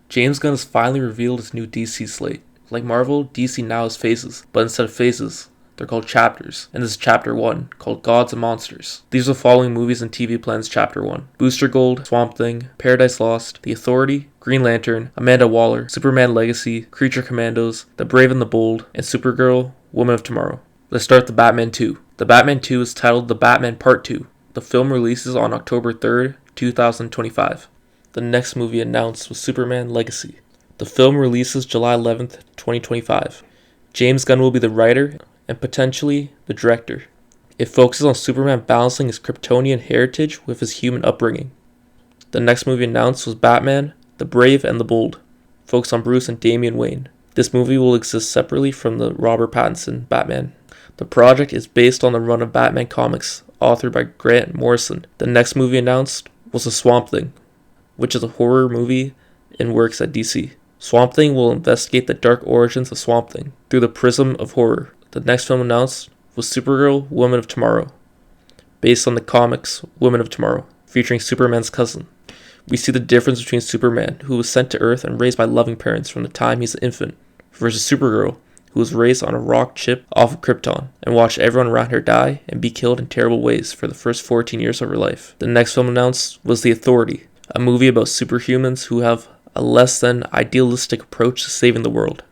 James Gunn has finally revealed his new DC slate. Like Marvel, DC now has phases, but instead of phases, they're called chapters, and this is Chapter 1, called Gods and Monsters. These are the following movies and TV plans Chapter 1. Booster Gold, Swamp Thing, Paradise Lost, The Authority, Green Lantern, Amanda Waller, Superman Legacy, Creature Commandos, The Brave and the Bold, and Supergirl, Woman of Tomorrow. Let's start with The Batman 2. The Batman 2 is titled The Batman Part 2. The film releases on October 3rd, 2025. The next movie announced was Superman Legacy. The film releases July 11th, 2025. James Gunn will be the writer and potentially the director. It focuses on Superman balancing his Kryptonian heritage with his human upbringing. The next movie announced was Batman, The Brave and the Bold, focused on Bruce and Damian Wayne. This movie will exist separately from the Robert Pattinson Batman. The project is based on the run of Batman comics, authored by Grant Morrison. The next movie announced was The Swamp Thing, which is a horror movie and works at DC. Swamp Thing will investigate the dark origins of Swamp Thing through the prism of horror. The next film announced was Supergirl, Woman of Tomorrow, based on the comics Woman of Tomorrow, featuring Superman's cousin. We see the difference between Superman, who was sent to Earth and raised by loving parents from the time he's an infant, versus Supergirl, who was raised on a rock chip off of Krypton and watched everyone around her die and be killed in terrible ways for the first 14 years of her life. The next film announced was The Authority, a movie about superhumans who have a less than idealistic approach to saving the world.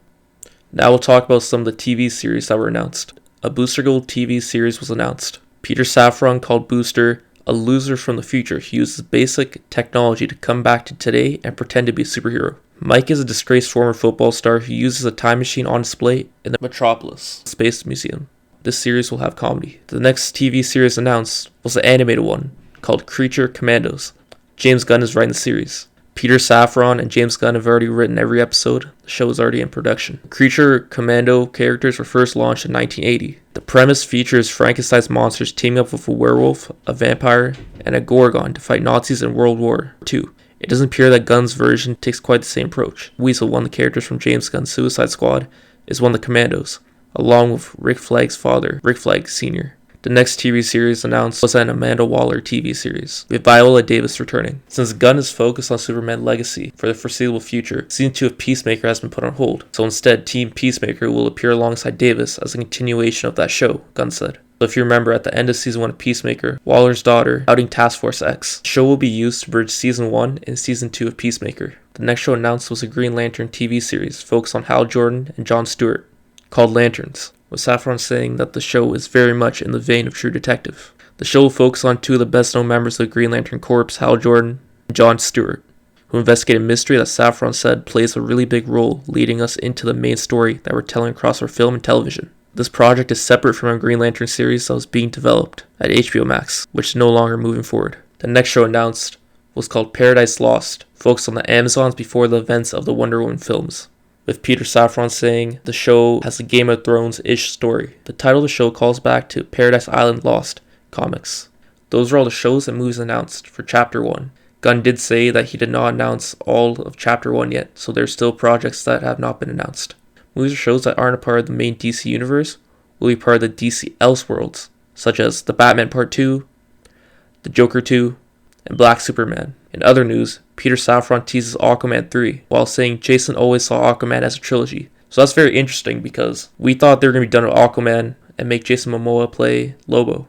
Now we'll talk about some of the TV series that were announced. A Booster Gold TV series was announced. Peter Safran called Booster a loser from the future. He uses basic technology to come back to today and pretend to be a superhero. Mike is a disgraced former football star who uses a time machine on display in the Metropolis Space Museum. This series will have comedy. The next TV series announced was the animated one, called Creature Commandos. James Gunn is writing the series. Peter Safran and James Gunn have already written every episode. The show is already in production. Creature Commando characters were first launched in 1980. The premise features Frankenstein's monsters teaming up with a werewolf, a vampire, and a Gorgon to fight Nazis in World War II. It doesn't appear that Gunn's version takes quite the same approach. Weasel, one of the characters from James Gunn's Suicide Squad, is one of the Commandos, along with Rick Flag's father, Rick Flag Sr. The next TV series announced was an Amanda Waller TV series, with Viola Davis returning. Since Gunn is focused on Superman Legacy for the foreseeable future, Season 2 of Peacemaker has been put on hold. So instead, Team Peacemaker will appear alongside Davis as a continuation of that show, Gunn said. So if you remember, at the end of Season 1 of Peacemaker, Waller's daughter outing Task Force X. The show will be used to bridge Season 1 and Season 2 of Peacemaker. The next show announced was a Green Lantern TV series focused on Hal Jordan and Jon Stewart, called Lanterns, with Safran saying that the show is very much in the vein of True Detective. The show will focus on two of the best-known members of the Green Lantern Corps, Hal Jordan and Jon Stewart, who investigate a mystery that Safran said plays a really big role leading us into the main story that we're telling across our film and television. This project is separate from a Green Lantern series that was being developed at HBO Max, which is no longer moving forward. The next show announced was called Paradise Lost, focused on the Amazons before the events of the Wonder Woman films, with Peter Safran saying the show has a Game of Thrones-ish story. The title of the show calls back to Paradise Island Lost comics. Those are all the shows and movies announced for Chapter 1. Gunn did say that he did not announce all of Chapter 1 yet, so there's still projects that have not been announced. Movies or shows that aren't a part of the main DC universe will be part of the DC Elseworlds, such as The Batman Part 2, The Joker 2, and Black Superman. In other news, Peter Safran teases Aquaman 3, while saying Jason always saw Aquaman as a trilogy. So that's very interesting because we thought they were going to be done with Aquaman and make Jason Momoa play Lobo.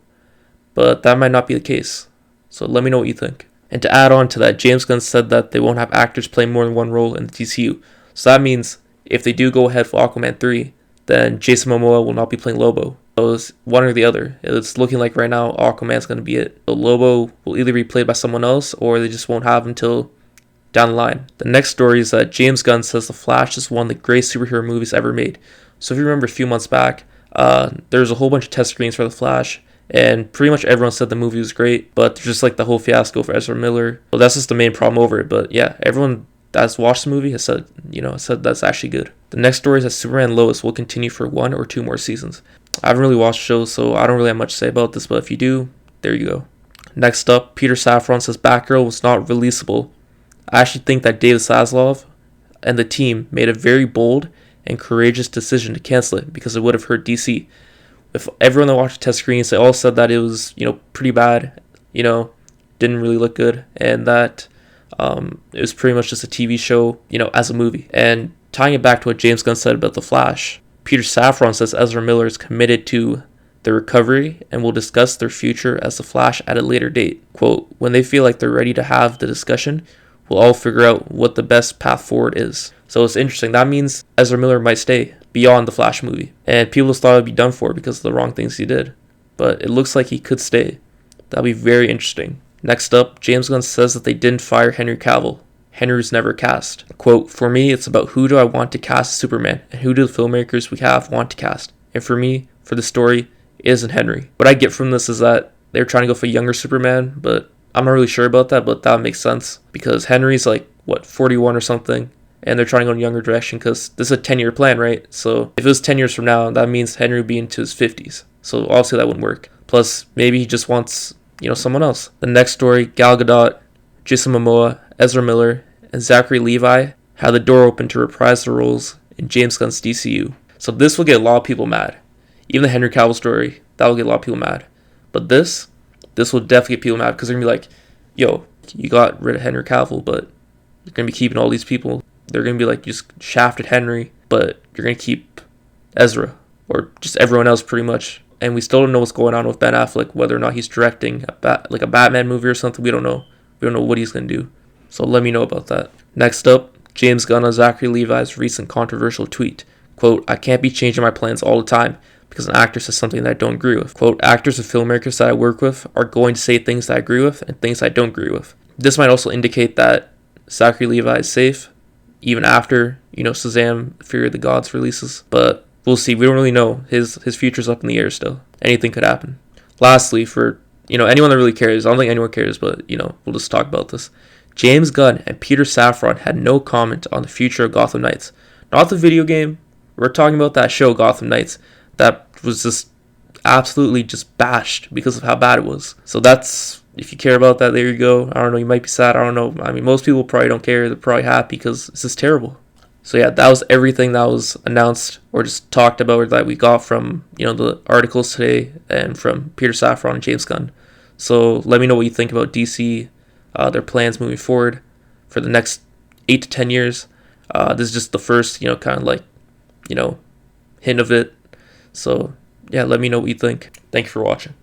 But that might not be the case. So let me know what you think. And to add on to that, James Gunn said that they won't have actors play more than one role in the DCU. So that means if they do go ahead for Aquaman 3, then Jason Momoa will not be playing Lobo. So it's one or the other. It's looking like right now Aquaman's going to be it. So Lobo will either be played by someone else or they just won't have him until down the line. The next story is that James Gunn says The Flash is one of the greatest superhero movies ever made. So if you remember a few months back, there was a whole bunch of test screenings for The Flash, and pretty much everyone said the movie was great, but just like the whole fiasco for Ezra Miller. Well, that's just the main problem over it. But yeah, everyone that's watched the movie has said, said that's actually good. The next story is that Superman and Lois will continue for 1 or 2 more seasons. I haven't really watched shows, so I don't really have much to say about this, but if you do, there you go. Next up, Peter Safran says Batgirl was not releasable. I actually think that David Zaslav and the team made a very bold and courageous decision to cancel it because it would have hurt DC. If everyone that watched the test screenings, they all said that it was, pretty bad, didn't really look good, and that It was pretty much just a TV show, as a movie. And tying it back to what James Gunn said about The Flash, Peter Safran says Ezra Miller is committed to their recovery and will discuss their future as The Flash at a later date. Quote, when they feel like they're ready to have the discussion, we'll all figure out what the best path forward is. So it's interesting. That means Ezra Miller might stay beyond the Flash movie. And people just thought it'd be done for because of the wrong things he did. But it looks like he could stay. That'll be very interesting. Next up, James Gunn says that they didn't fire Henry Cavill. Henry's never cast. Quote, for me, it's about who do I want to cast as Superman and who do the filmmakers we have want to cast. And for me, for the story, it isn't Henry. What I get from this is that they're trying to go for younger Superman, but I'm not really sure about that, but that makes sense because Henry's 41 or something, and they're trying to go in a younger direction because this is a 10-year plan, right? So if it was 10 years from now, that means Henry would be into his 50s. So obviously that wouldn't work. Plus, maybe he just wants, someone else. The next story, Gal Gadot, Jason Momoa, Ezra Miller, and Zachary Levi had the door open to reprise their roles in James Gunn's DCU. So this will get a lot of people mad. Even the Henry Cavill story, that will get a lot of people mad. But this will definitely get people mad because they're going to be like, yo, you got rid of Henry Cavill, but you're going to be keeping all these people. They're going to be like, you just shafted Henry, but you're going to keep Ezra or just everyone else pretty much. And we still don't know what's going on with Ben Affleck, whether or not he's directing a Batman movie or something. We don't know. We don't know what he's going to do. So let me know about that. Next up, James Gunn on Zachary Levi's recent controversial tweet. Quote, I can't be changing my plans all the time because an actor says something that I don't agree with. Quote, actors and filmmakers that I work with are going to say things that I agree with and things I don't agree with. This might also indicate that Zachary Levi is safe, even after, Shazam, Fury of the Gods releases. But we'll see. We don't really know. His future's up in the air still. Anything could happen. Lastly, for, anyone that really cares, I don't think anyone cares, but, we'll just talk about this. James Gunn and Peter Safran had no comment on the future of Gotham Knights. Not the video game. We're talking about that show, Gotham Knights, that was just absolutely just bashed because of how bad it was. So that's, if you care about that, there you go. I don't know, you might be sad. I don't know. I mean, most people probably don't care. They're probably happy because this is terrible. So yeah, that was everything that was announced or just talked about or that we got from, the articles today and from Peter Safran and James Gunn. So let me know what you think about DC, their plans moving forward for the next 8 to 10 years. This is just the first, hint of it. So yeah, let me know what you think. Thank you for watching.